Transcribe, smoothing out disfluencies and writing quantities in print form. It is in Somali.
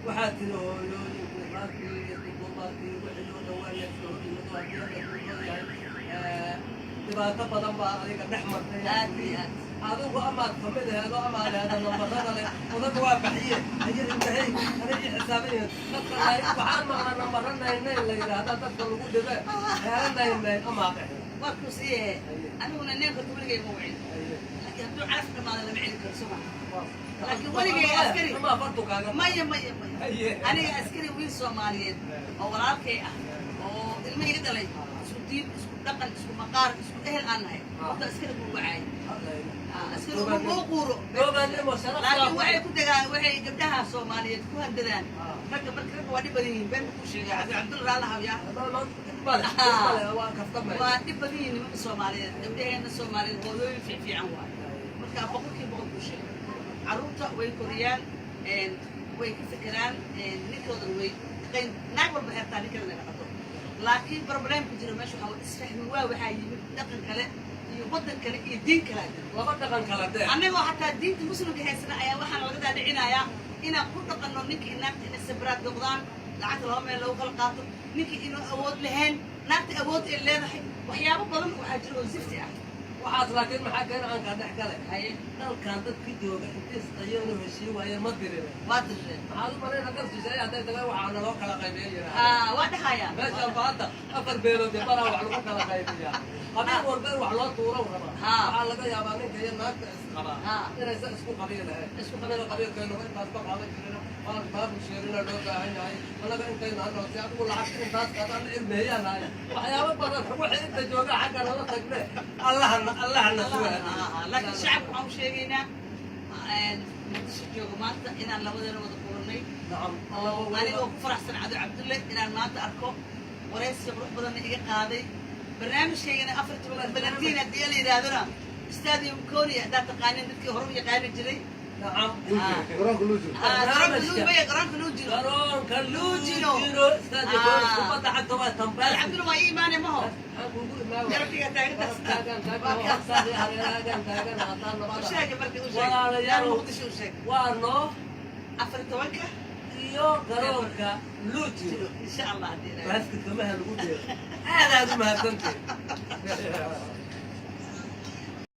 وحاتي له راكي دبلوماسي وحلوله ولا سعودي تبغى تبغى عليك نحمر هذا أما تكمل هذا أما هذا نمبرنا وذاك وابحية هي انتهي أنا حسابية نقطة وحال ما نمبرنا هنا اللي هذا تدخل وجود ده هذا هنا أما وكسيه أنا هنا ناخذ ولقي موعد لكن هدو عارف كمان أنا معي كرسمة لكن ولقي عسكري ما فرطك هذا مية أنا عسكري وين سوماليين أو ورالكي أو المية دلي سودين دقن اسمه مقار اسمه أهل أنا هذا عسكري موعد عسكري موقورو لكن وعي كده وعي قبلها سوماليين كوهن دلان ركب وادي بدين بين كوشي عبد الله الله يا وادي بدين من الصوماليين قبلها الصوماليين قولوا في عنوان مركب بقول كي بقول كوشي عروضة ويكوريان way ka fikiraan ninkooda way qeyn naag walba xirtaa ninkeeda laga qabto laakiin problemka jira meesha waxa isfahmi waa waxa yimid dhaqan kale iyo wadan kale iyo diin kale laba dhaqan kale anagoo hataa diinta muslimka haysana ayaa waxaan laga daadicinayaa inaan ku dhaqanno ninkii naagta inay sabraad noqdaan lacagta laba meel lagu kala qaato ninkii inuu awood lahayn naagta awood ay leedahay waxyaabo badan waxaa jira oo zifti ah waxaad laakiin maxaa keena aan ka dhex galay dalkan dadka jooga intiis ayuu heshii waaye ma dirin waa dirin maxaad u maleynaa darsiisay hadday tahay waxaa loo kala qaybeeyaa waa dhaxaya meesha baada afar beelood bara wax lagu kala qaybeeyaa qabiil walba wax loo tuuro waxaa laga yaabaa ninka iyo naagta isqabaa inaysan isku qabiilahayn isku qabiilkeenu intaas ka qaadan jirina waan baab sheerina loo baahan yahay anaga intayna hadda si adigu lacag intaas qaadan ilmeeyanahay waxyaabo badan waxa inta jooga xagga lala tagne الله نسوه لكن الشعب هم شيءنا جوج مالته إن الله بدنا وذكرني نعم أنا فرح سنة عبد الله إن مالته أركو ورئيس يروح بدنا إيه قاضي برنامج شيءنا أفرت بلدينا ديالي هذا استاديوم كوريا ده تقانين بدك هرب يقانين جري نعم قران كلوجي قران كلوجي استاديوم كوريا ثم تحت ما تنبال الحمد لله إيماني ما هو جربتي تاعي وانو أفرتوانك iyo garoonka luujiro إن شاء الله بس كمان هنقول هذا ما هتنتهي